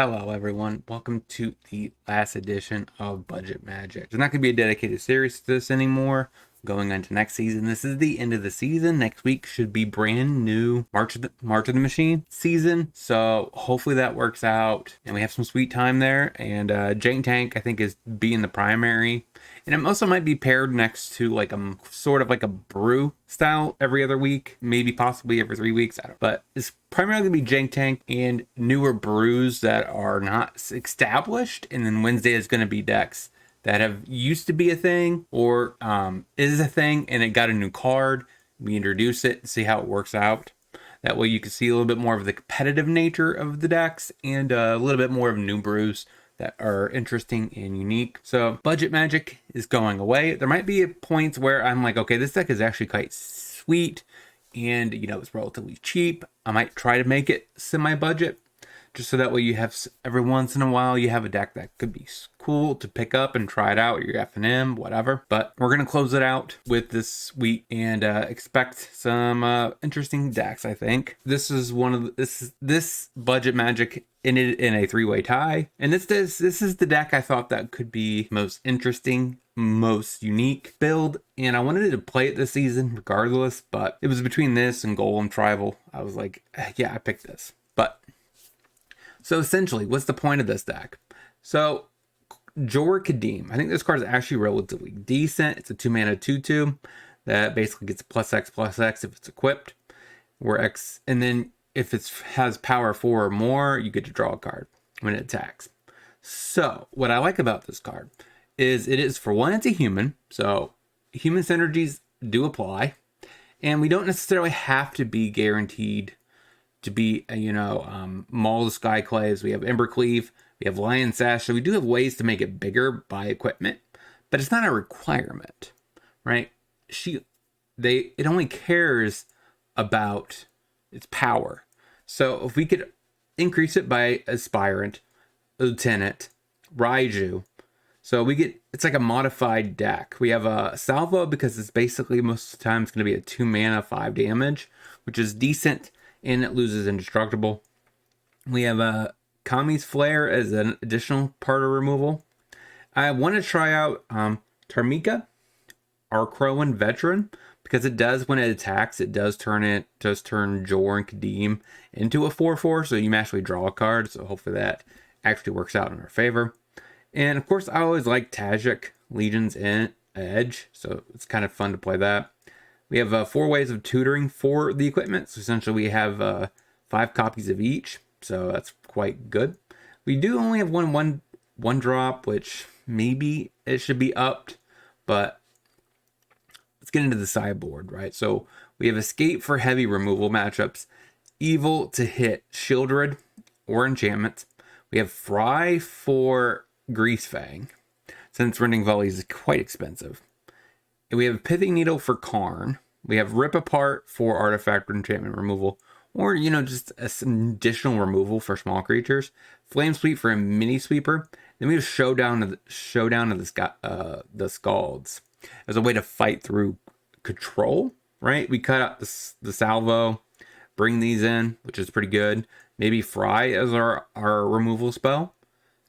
Hello, everyone. Welcome to the last edition of Budget Magic. There's not going to be a dedicated series to this anymore. Going on to next season. This is the end of the season. Next week should be brand new March of the Machine season. So hopefully that works out and we have some sweet time there. And Jank Tank, I think, is being the primary. And it also might be paired next to like a sort of like a brew style every other week, maybe possibly every 3 weeks. I don't know. But it's primarily going to be Jank Tank and newer brews that are not established. And then Wednesday is going to be decks that have used to be a thing or is a thing and it got a new card. We introduce it and see how it works out. That way you can see a little bit more of the competitive nature of the decks and a little bit more of new brews that are interesting and unique. So Budget Magic is going away. There might be points where I'm like, okay, this deck is actually quite sweet and it's relatively cheap. I might try to make it semi-budget just so that way you have every once in a while you have a deck that could be cool to pick up and try it out, your F&M, whatever. But we're going to close it out with this week and expect some interesting decks, I think. This is one of this Budget Magic in a three-way tie. And this is the deck I thought that could be most interesting, most unique build, and I wanted to play it this season regardless, but it was between this and Golem Tribal. I was like, yeah, I picked this. But so essentially, what's the point of this deck? So Jor Kadim, I think this card is actually relatively decent. It's a 2-mana 2/2 that basically gets a +X/+X if it's equipped, where X, and then if it has power 4 or more, you get to draw a card when it attacks. So what I like about this card is it is, for one, it's a human, so human synergies do apply, and we don't necessarily have to be guaranteed to be Maul the Skyclaves. We have Embercleave, we have Lion Sash, so we do have ways to make it bigger by equipment, but it's not a requirement, right? It only cares about its power. So if we could increase it by Aspirant, Lieutenant, Raiju, so it's like a modified deck. We have a Salvo because it's basically most of the time it's going to be a 2-mana 5 damage, which is decent, and it loses Indestructible. We have a Kami's Flare as an additional part of removal. I want to try out Tarmika, our Crowan Veteran, because it does, when it attacks, it does turn Jor and Kadim into a 4/4, so you actually draw a card, so hopefully that actually works out in our favor. And of course, I always like Tajik, Legion's Edge, so it's kind of fun to play that. We have 4 ways of tutoring for the equipment, so essentially we have 5 copies of each, so that's quite good. We do only have one drop, which maybe it should be upped, but let's get into the sideboard, right? So we have Escape for heavy removal matchups, Evil to hit Shieldred or enchantments. We have Fry for Greasefang, since Rending Volley is quite expensive. And we have Pithing Needle for Karn. We have Rip Apart for artifact or enchantment removal, or just some additional removal for small creatures. Flame Sweep for a mini sweeper. Then we have Showdown of the Scalds as a way to fight through control. Right? We cut out the Salvo, bring these in, which is pretty good. Maybe Fry as our removal spell,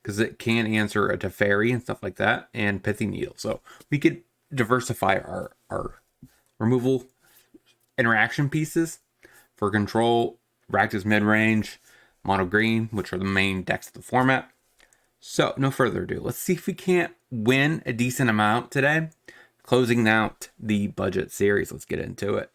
because it can answer a Teferi and stuff like that, and Pithing Needle. So we could diversify our removal interaction pieces for control, Rakdos Midrange, Mono Green, which are the main decks of the format. So no further ado, let's see if we can't win a decent amount today. Closing out the budget series, let's get into it.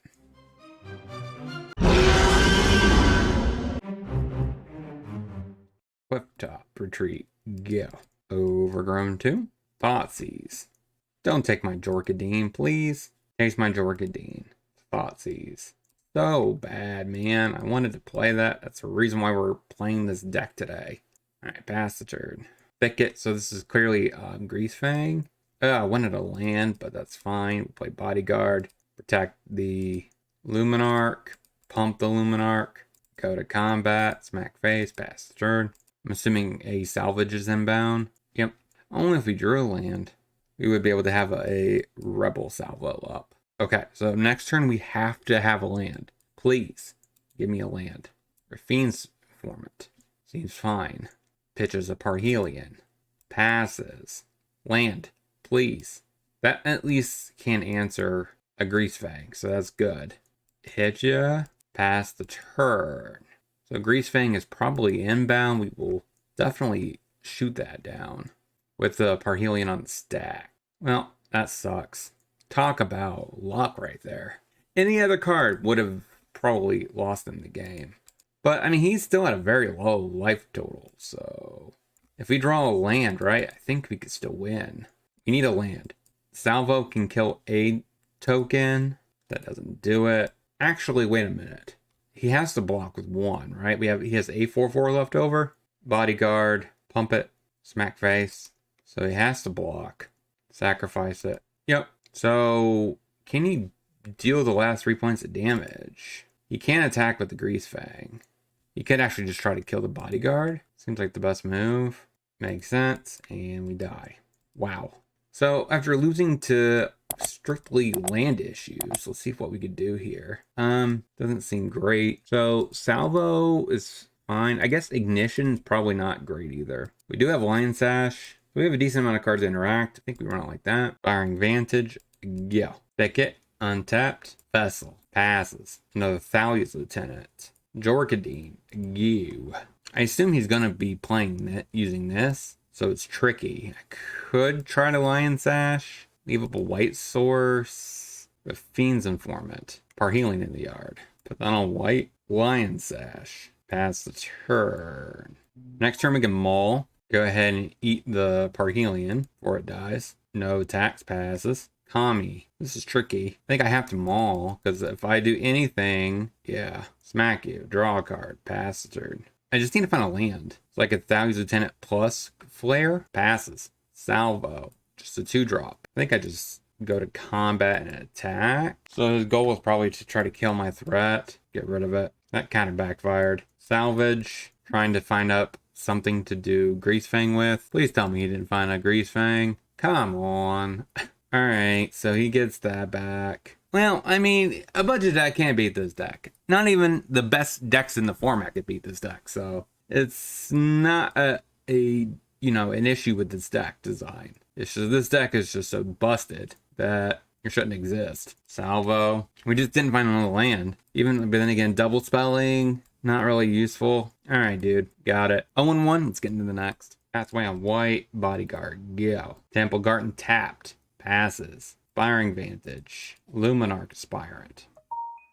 Quick-top retreat, go. Overgrown 2, Thoughtseize. Don't take my Jorkadine, please. Chase my Jorkadine. Thoughtseize. So bad, man. I wanted to play that. That's the reason why we're playing this deck today. Alright, pass the turn. Thicket, so this is clearly Greasefang. I wanted a land, but that's fine. We'll play Bodyguard. Protect the Luminarch. Pump the Luminarch. Go to combat. Smack face. Pass the turn. I'm assuming a salvage is inbound. Yep. Only if we drew a land, we would be able to have a Rebel Salvo up. Okay, so next turn we have to have a land. Please, give me a land. Or Fiend's Informant. Seems fine. Pitches a Parhelion. Passes. Land, please. That at least can answer a Grease Fang, so that's good. Hit ya. Pass the turn. So Grease Fang is probably inbound. We will definitely shoot that down with the Parhelion on the stack. Well, that sucks. Talk about luck right there. Any other card would have probably lost him the game. But, I mean, he's still at a very low life total. So, if we draw a land, right, I think we could still win. We need a land. Salvo can kill a token. That doesn't do it. Actually, wait a minute. He has to block with 1, right? He has a 4/4 left over. Bodyguard, pump it, smack face. So he has to block. Sacrifice it. Yep. So can he deal the last 3 points of damage? He can't attack with the Grease Fang. He could actually just try to kill the Bodyguard. Seems like the best move. Makes sense. And we die. Wow. So after losing to strictly land issues, let's see what we could do here. Doesn't seem great. So Salvo is fine. I guess Ignition is probably not great either. We do have Lion Sash. We have a decent amount of cards to interact. I think we run it like that. Firing Vantage. Yeah. Thicket. Untapped. Vessel. Passes. Another Thalia's Lieutenant. Jorkadine. You. I assume he's going to be playing that using this. So it's tricky. I could try to Lion Sash. Leave up a white source. With Fiend's Informant. Parhelion in the yard. Put that on white. Lion Sash. Pass the turn. Next turn we can Maul. Go ahead and eat the Parhelion before it dies. No attacks, passes. Kami. This is tricky. I think I have to Maul, because if I do anything, yeah. Smack you. Draw a card. Pass the turn. I just need to find a land. It's like a Thalia's Lieutenant plus Flare. Passes. Salvo. Just a 2-drop. I think I just go to combat and attack. So his goal was probably to try to kill my threat. Get rid of it. That kind of backfired. Salvage. Trying to find up something to do Grease Fang with. Please tell me he didn't find a Grease Fang. Come on. Alright, so he gets that back. Well, I mean, a budget deck can't beat this deck. Not even the best decks in the format could beat this deck. So it's not an issue with this deck design. It's just this deck is just so busted that it shouldn't exist. Salvo. We just didn't find another land. But then again, double spelling. Not really useful. Alright, dude. Got it. 0-1. Let's get into the next. Pathway on white. Bodyguard. Go. Temple Garden tapped. Passes. Firing Vantage. Luminarch Aspirant.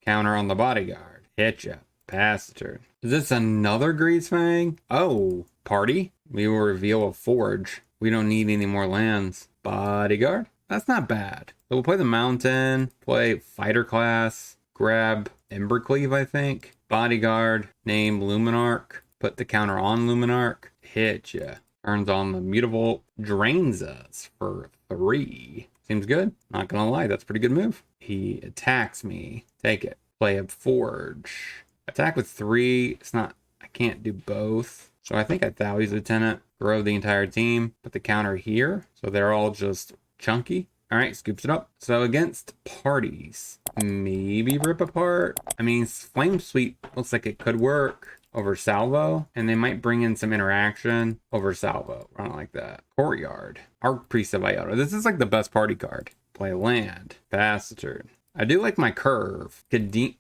Counter on the Bodyguard. Hit ya. Pass the turn. Is this another Grease Fang? Oh. Party? We will reveal a Forge. We don't need any more lands. Bodyguard? That's not bad. So we'll play the Mountain. Play Fighter Class. Grab Embercleave, I think. Bodyguard, name Luminarch, put the counter on Luminarch, hit ya. Turns on the Mutavault, drains us for 3. Seems good. Not gonna lie, that's a pretty good move. He attacks me. Take it. Play a Forge. Attack with 3. I can't do both. So I think I Thalia's Lieutenant, grow the entire team, put the counter here. So they're all just chunky. All right, scoops it up. So against parties, maybe rip apart. I mean, Flame Sweep looks like it could work over Salvo, and they might bring in some interaction over Salvo. Run it like that. Courtyard, Archpriest of Iota. This is like the best party card. Play land, pass the turn. I do like my curve. Jorkadine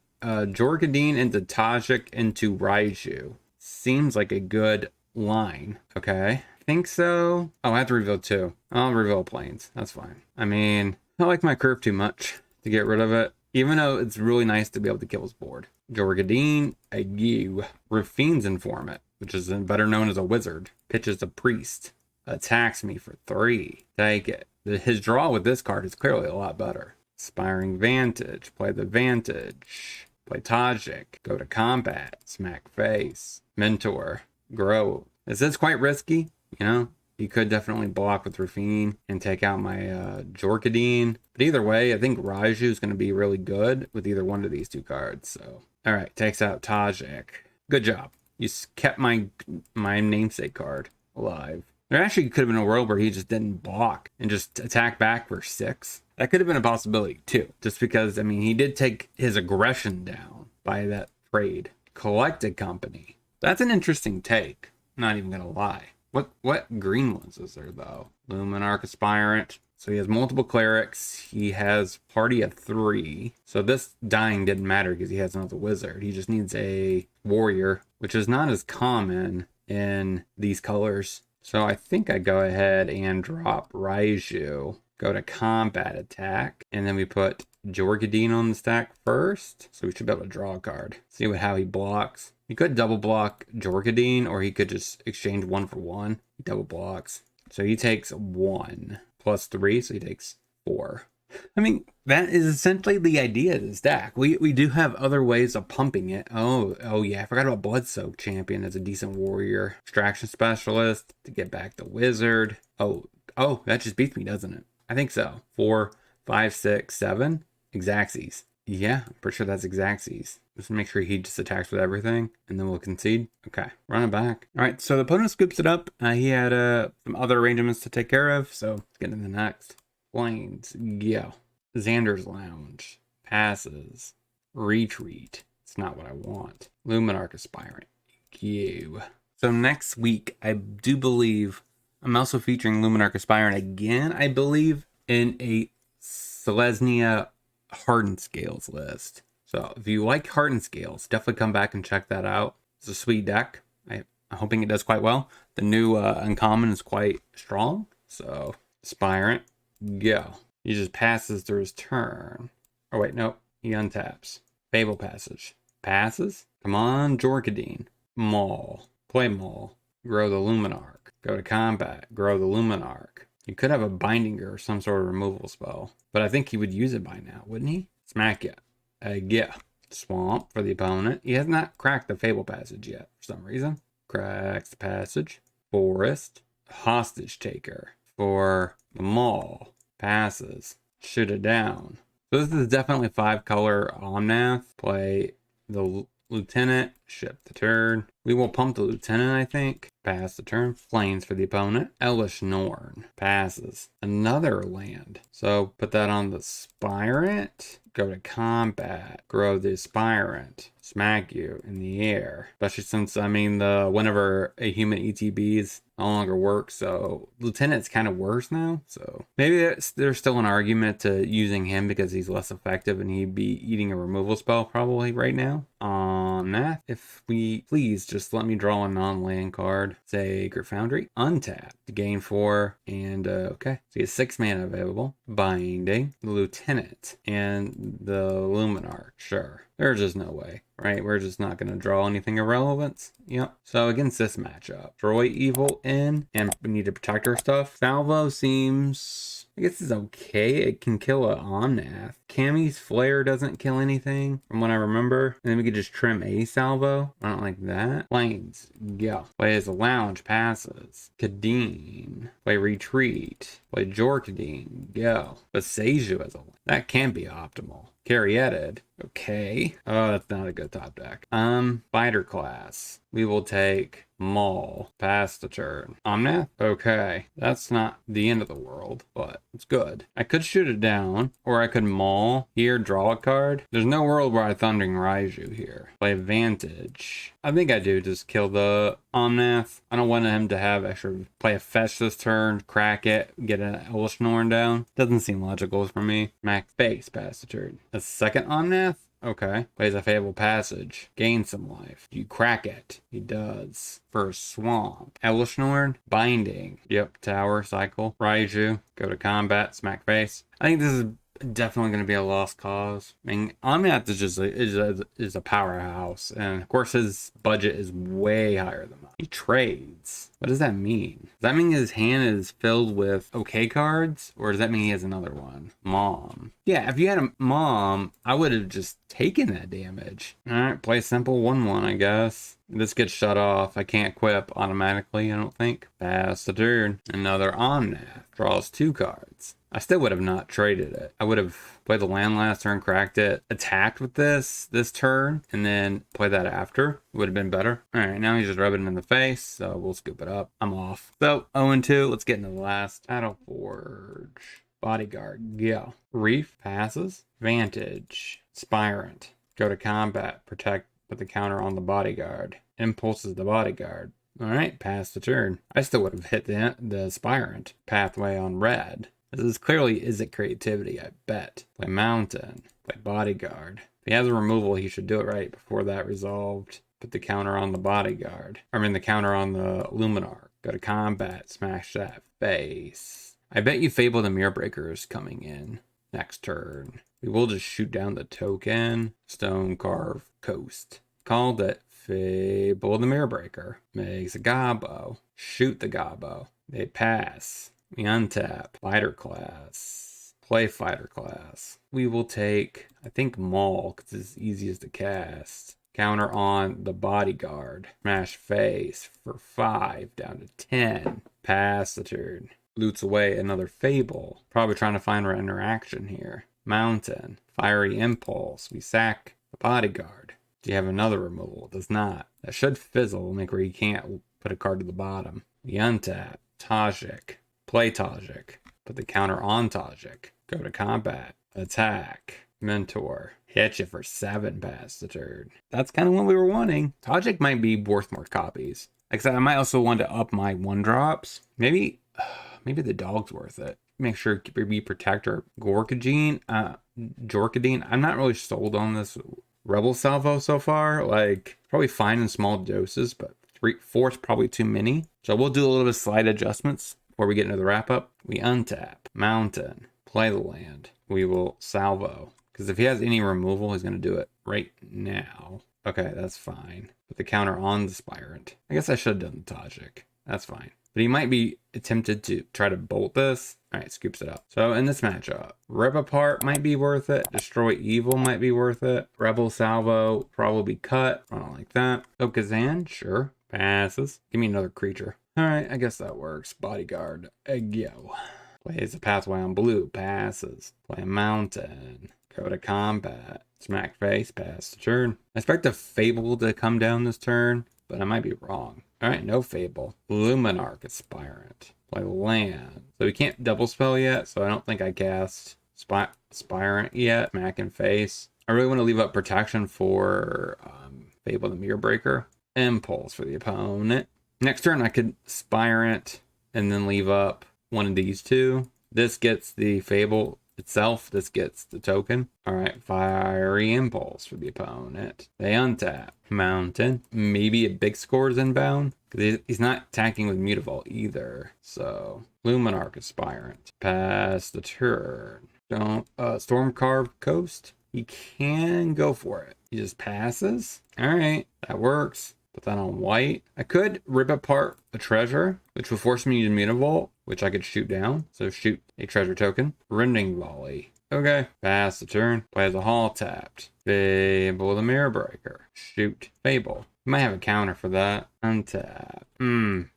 into Tajik into Raiju. Seems like a good line. Okay. Think so. Oh, I have to reveal 2. I'll reveal Plains. That's fine. I mean, I like my curve too much to get rid of it, even though it's really nice to be able to kill his board. Jorkadine, Ague, Rafine's Informant, which is better known as a wizard, pitches a priest, attacks me for 3. Take it. His draw with this card is clearly a lot better. Aspiring Vantage, play the Vantage, play Tajik, go to combat, smack face, mentor, grow. This is quite risky. You know, you could definitely block with Rafine and take out my Jorkadine. But either way, I think Raiju is going to be really good with either one of these 2 cards. So, all right, takes out Tajik. Good job. You kept my namesake card alive. There actually could have been a world where he just didn't block and just attack back for 6. That could have been a possibility too. Just because, I mean, he did take his aggression down by that trade. Collected Company. That's an interesting take. Not even gonna lie. What green ones is there though? Luminarch Aspirant. So he has multiple clerics. He has party of 3. So this dying didn't matter because he has another wizard. He just needs a warrior, which is not as common in these colors. So I think I go ahead and drop Raiju. Go to combat attack. And then we put Jorgadine on the stack first. So we should be able to draw a card. See how he blocks. He could double block Jorgadine, or he could just exchange 1 for 1. He double blocks. So he takes 1 plus 3, so he takes 4. I mean, that is essentially the idea of this deck. We do have other ways of pumping it. Oh yeah, I forgot about Bloodsoaked Champion as a decent warrior. Extraction Specialist to get back the wizard. Oh, that just beats me, doesn't it? I think so. 4, 5, 6, 7. Xaxes. Yeah, I'm pretty sure that's Xaxes. Just make sure he just attacks with everything, and then we'll concede. Okay, run it back. All right, so the opponent scoops it up. He had some other arrangements to take care of, so let's get into the next. Plains, go. Xander's Lounge, passes. Retreat. It's not what I want. Luminarch Aspirant, go. So next week, I do believe I'm also featuring Luminarch Aspirant again, I believe, in a Selesnya Hardened Scales list. So if you like Hardened Scales, definitely come back and check that out. It's a sweet deck. I'm hoping it does quite well. The new uncommon is quite strong. So Aspirant, go. He just passes through his turn. Oh wait, nope. He untaps. Fable Passage. Passes. Come on, Jorgadine. Maul. Play Maul. Grow the Luminarch. Go to combat. Grow the Luminarch. He could have a Bindinger or some sort of removal spell. But I think he would use it by now, wouldn't he? Smack ya. Yeah. Swamp for the opponent. He has not cracked the Fable Passage yet for some reason. Cracks the passage. Forest. Hostage Taker for the Maul. Passes. Shoot it down. So this is definitely 5-color Omnath. Play the Lieutenant. Ship the turn. We will pump the Lieutenant, I think. Pass the turn. Plains for the opponent. Elish Norn. Passes. Another land. So put that on the Aspirant. Go to combat. Grow the Aspirant. Smack you in the air. Especially since, I mean, whenever a human ETBs no longer works, so Lieutenant's kind of worse now. So maybe there's still an argument to using him because he's less effective and he'd be eating a removal spell probably right now. On that, if we please just let me draw a non-land card. Sacred Foundry. Untap to gain 4. And okay, so he has 6 mana available. Binding. The Lieutenant. And the Luminarch. Sure. There's just no way, right? We're just not going to draw anything of relevance. Yep. So against this matchup, Troy Evil in, and we need to protect our stuff. Salvo seems, I guess it's okay. It can kill a Omnath. Cammy's Flare doesn't kill anything from what I remember. And then we could just trim a Salvo. I don't like that. Plains, go. Play as a Lounge, passes. Kadeen. Play Retreat. Play Jorkadine, go. But Seiju as a, that can be optimal. Carrieted. Okay. Oh, that's not a good top deck. Fighter class. We will take Maul. Pass the turn. Omnath? Okay. That's not the end of the world, but it's good. I could shoot it down, or I could Maul here, draw a card. There's no world where I Thundering Raiju here. Play Vantage. I think I do just kill the Omnath. I don't want him to have extra play a fetch this turn, crack it, get an Elish Norn down. Doesn't seem logical for me. Max face, pass the turn. A second Omnath? Okay. Plays a Fable Passage. Gain some life. You crack it. He does. For a Swamp. Elish Norn. Binding. Yep. Tower. Cycle. Raiju. Go to combat. Smack face. I think this is definitely going to be a lost cause. I mean, Omnath is just is a powerhouse, and of course his budget is way higher than mine. He trades. What does that mean? Does that mean his hand is filled with okay cards, or does that mean he has another one? Mom. Yeah, if you had a Mom, I would have just taken that damage. All right, play simple 1/1, I guess. This gets shut off. I can't equip automatically, I don't think. Pass the turn. Another Omnath. Draws 2 cards. I still would have not traded it. I would have played the land last turn, cracked it, attacked with this turn, and then play that after. It would have been better. All right, now he's just rubbing it in the face, so we'll scoop it up. I'm off. So, 0-2. Let's get into the last. Battle Forge. Bodyguard. Go. Reef. Passes. Vantage. Spirant. Go to combat. Protect. Put the counter on the Bodyguard. Impulses the Bodyguard. All right, pass the turn. I still would have hit the Aspirant pathway on red. This clearly isn't creativity, I bet. Play Mountain, play Bodyguard. If he has a removal, he should do it right before that resolved. Put the counter on the Bodyguard. The counter on the Luminar. Go to combat, smash that face. I bet you Fable the Mirror Breaker is coming in next turn. We will just shoot down the token. Stone Carve Coast. Called it. Fable the Mirror Breaker. Makes a Gobbo. Shoot the Gobbo. They pass. We untap. Fighter class. Play fighter class. We will take, I think, Maul, because it's easiest to cast. Counter on the Bodyguard. Smash face for 5 down to 10. Pass the turn. Loots away another Fable. Probably trying to find our interaction here. Mountain. Fiery Impulse. We sack the Bodyguard. Do you have another removal? It does not. That should fizzle, make where you can't put a card to the bottom. We untap. Tajik. Play Tajik. Put the counter on Tajik. Go to combat. Attack. Mentor. Hit you for 7 past the turn. That's kind of what we were wanting. Tajik might be worth more copies. Like I said, I might also want to up my 1-drops. Maybe the dog's worth it. Make sure to be Protector. Jorkadine. I'm not really sold on this Rebel Salvo so far. Like, probably fine in small doses, but 4 is probably too many. So we'll do a little bit of slight adjustments before we get into the wrap-up. We untap. Mountain. Play the land. We will salvo. Because if he has any removal, he's going to do it right now. Okay, that's fine. Put the counter on the Spirant. I guess I should have done the Tajik. That's fine. But he might be tempted to try to bolt this. All right, scoops it up. So in this matchup, Rip Apart might be worth it. Destroy Evil might be worth it. Rebel Salvo probably cut. I don't like that. Okazan, sure. Passes. Give me another creature. All right, I guess that works. Bodyguard. Go. Plays a pathway on blue. Passes. Play a Mountain. Go to combat. Smack face. Pass the turn. I expect a Fable to come down this turn, but I might be wrong. All right, no Fable. Luminarch Aspirant. Play land. So we can't double spell yet, so I don't think I cast Aspirant yet. Smack and face. I really want to leave up protection for Fable the Mirror Breaker. Impulse for the opponent. Next turn I could Aspirant and then leave up one of these two. This gets the Fable itself. This gets the token. All right, Fiery Impulse for the opponent. They untap. Mountain. Maybe a big score is inbound, because he's not attacking with Mutavault either. So Luminarch Aspirant. Pass the turn. Don't Stormcarved Coast. He can go for it. He just passes. All right, that works. Put that on white. I could rip apart a treasure, which would force me to use Mutavault, which I could shoot down. So shoot a treasure token. Rending Volley. Okay. Pass the turn. Play the Hall tapped. Fable the Mirror Breaker. Shoot. Fable. You might have a counter for that. Untap.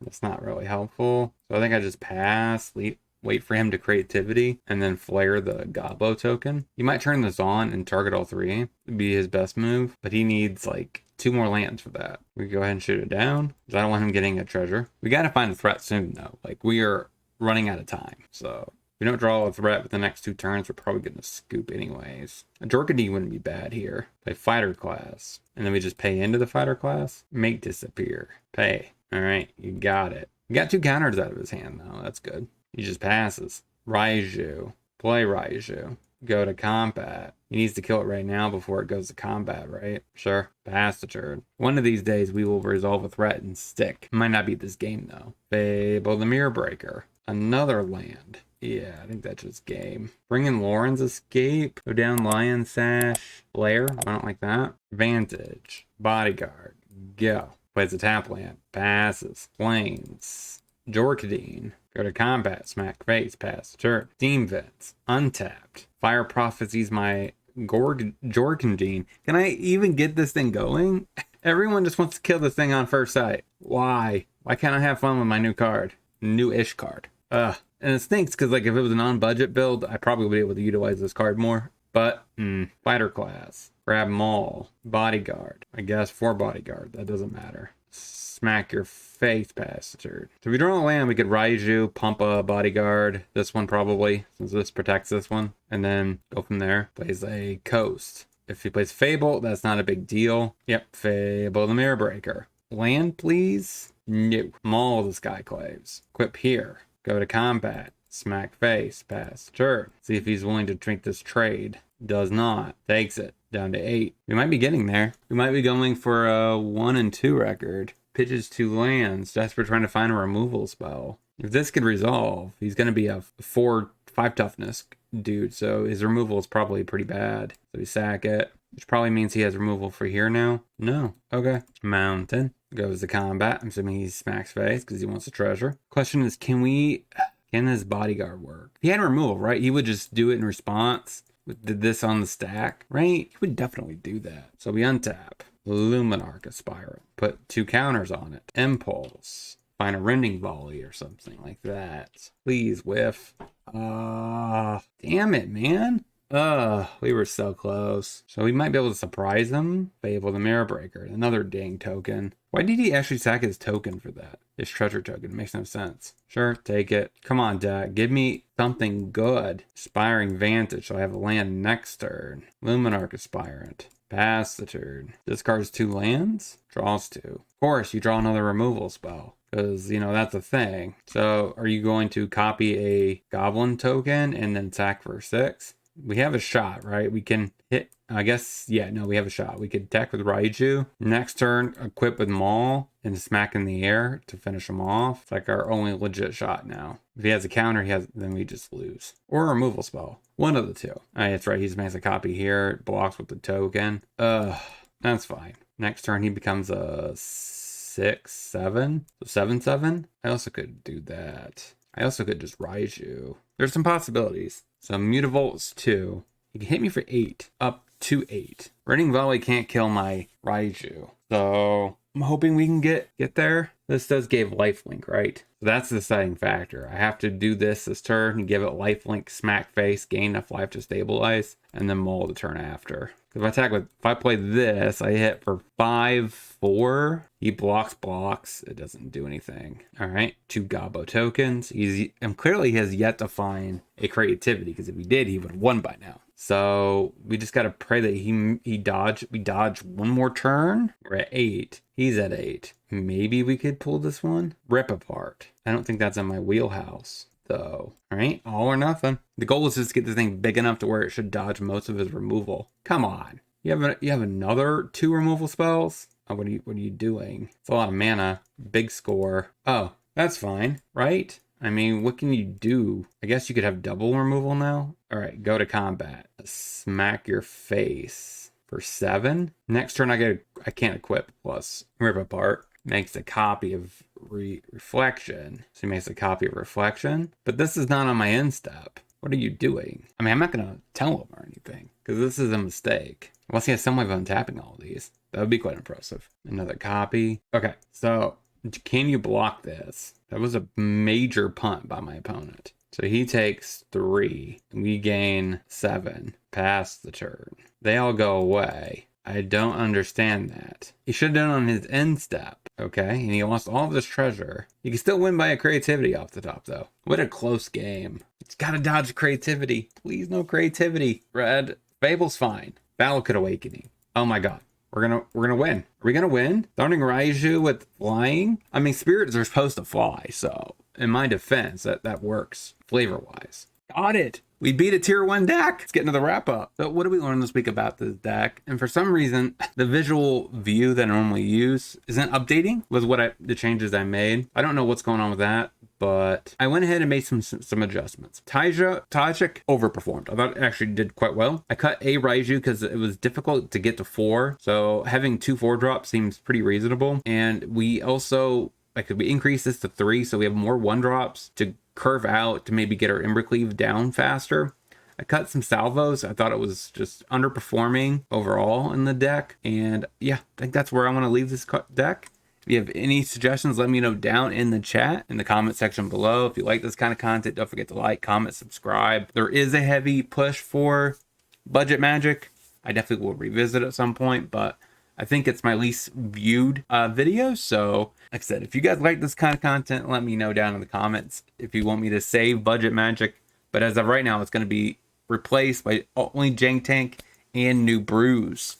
That's not really helpful. So I think I just pass. Wait for him to creativity and then flare the Gobbo token. You might turn this on and target all 3. It'd be his best move, but he needs like 2 more lands for that. We go ahead and shoot it down because I don't want him getting a treasure. We got to find a threat soon though. Like, we are running out of time. So if we don't draw a threat with the next 2 turns, we're probably going to scoop anyways. A Jorkadee wouldn't be bad here. Play fighter class. And then we just pay into the fighter class. Make disappear. Pay. All right, you got it. We got 2 counters out of his hand though. That's good. He just passes. Raiju. Play Raiju. Go to combat. He needs to kill it right now before it goes to combat, right? Sure. Pass the turn. One of these days we will resolve a threat and stick. Might not be this game though. Fable the Mirror Breaker. Another land. Yeah, I think that's just game. Bring in Lauren's Escape. Go down Lion Sash. Lair. I don't like that. Vantage. Bodyguard. Go. Plays a tap land. Passes. Planes. Jorkadine. Go to combat, smack face, pass the turn. Steam Vents, untapped. Fire Prophecies my Jorkadine. Can I even get this thing going? Everyone just wants to kill this thing on first sight. Why? Why can't I have fun with my new card? New-ish card. And it stinks because like if it was a non-budget build, I probably would be able to utilize this card more. But, fighter class. Grab Maul. Bodyguard. I guess 4 Bodyguard. That doesn't matter. Smack your face past the turn. So if we draw a land, we could Raiju, pump a Bodyguard. This one probably, since this protects this one. And then go from there. Plays a Coast. If he plays Fable, that's not a big deal. Yep, Fable the Mirror Breaker. Land, please. No. Maul the Skyclaves. Equip here. Go to combat. Smack face. Pass turn. See if he's willing to drink this trade. Does not. Takes it. Down to 8. We might be getting there. We might be going for a 1 and 2 record. Pitches 2 lands. Desperate trying to find a removal spell. If this could resolve, he's going to be a 4-5 toughness dude. So his removal is probably pretty bad. So we sack it. Which probably means he has removal for here now. No. Okay. Mountain. Goes to combat. I'm assuming he smacks face because he wants a treasure. Question is, can this bodyguard work? He had removal, right? He would just do it in response. Did this on the stack, right? He would definitely do that. So we untap. Luminarch Aspirant. Put 2 counters on it. Impulse. Find a rending volley or something like that. Please whiff. Damn it, man. We were so close. So we might be able to surprise him. Fable the Mirror Breaker. Another dang token. Why did he actually sack his token for that? His treasure token. Makes no sense. Sure, take it. Come on, deck. Give me something good. Aspiring Vantage. So I have a land next turn. Luminarch Aspirant. Pass the turn. Discards 2 lands. Draws 2. Of course, you draw another removal spell. Because, that's a thing. So, are you going to copy a Goblin token and then attack for 6? We have a shot, right? We can hit, I guess, yeah, no, we have a shot. We could attack with Raiju. Next turn, equip with Maul and smack in the air to finish him off. It's like our only legit shot now. If he has a counter, then we just lose. Or a removal spell. One of the two. That's right, he's makes a copy here. It blocks with the token. That's fine. Next turn, he becomes a 6-7. So 7-7. I also could do that. I also could just Raiju. There's some possibilities. So Mutavolt's 2. He can hit me for 8. Up to 8. Rending Volley can't kill my Raiju. So I'm hoping we can get there. This does give lifelink, right? So that's the deciding factor. I have to do this turn and give it lifelink, smack face, gain enough life to stabilize, and then Maul the turn after. If I play this, I hit for 5-4. He blocks. It doesn't do anything. All right, 2 Gobbo tokens. And clearly he has yet to find a creativity, because if he did, he would have won by now. So we just got to pray that we dodge one more turn. We're at 8. He's at 8. Maybe we could pull this one. Rip apart. I don't think that's in my wheelhouse, though. All right, all or nothing. The goal is just to get this thing big enough to where it should dodge most of his removal. Come on. You have another 2 removal spells? Oh, what are you doing? It's a lot of mana. Big score. Oh, that's fine, right? I mean, what can you do? I guess you could have double removal now. All right, go to combat. Smack your face for 7. Next turn, I can't equip plus rip apart. Makes a copy of Reflection. So he makes a copy of Reflection. But this is not on my end step. What are you doing? I mean, I'm not going to tell him or anything, because this is a mistake. Unless he has some way of untapping all of these. That would be quite impressive. Another copy. Okay, so can you block this? That was a major punt by my opponent. So he takes 3. We gain 7. Pass the turn. They all go away. I don't understand that. He should have done on his end step, okay? And he lost all of his treasure. You can still win by a creativity off the top, though. What a close game. It's got to dodge creativity. Please, no creativity. Red. Fable's fine. Valakut Awakening. Oh my god. We're gonna win. Are we gonna win? Thorning Raiju with flying? I mean, spirits are supposed to fly, so in my defense, that works flavor-wise. Got it. We beat a tier 1 deck. Let's get into the wrap up. So what did we learn this week about this deck? And for some reason, the visual view that I normally use isn't updating with the changes I made. I don't know what's going on with that, but I went ahead and made some adjustments. Tajik overperformed. I thought it actually did quite well. I cut a Raiju because it was difficult to get to 4. So having 2 4-drops seems pretty reasonable. And we also, we increase this to 3, so we have more 1-drops to curve out to maybe get our Embercleave down faster. I cut some salvos. I thought it was just underperforming overall in the deck. And yeah, I think that's where I want to leave this deck. If you have any suggestions, let me know down in the chat, in the comment section below. If you like this kind of content, don't forget to like, comment, subscribe. There is a heavy push for budget magic. I definitely will revisit at some point, but I think it's my least viewed video. So like I said, if you guys like this kind of content, let me know down in the comments if you want me to save budget magic. But as of right now, it's going to be replaced by only Jank Tank and New Brews.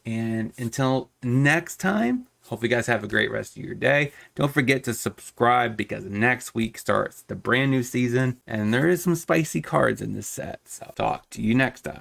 And until next time, Hope you guys have a great rest of your day. Don't forget to subscribe because next week starts the brand new season and there is some spicy cards in this set. So talk to you next time.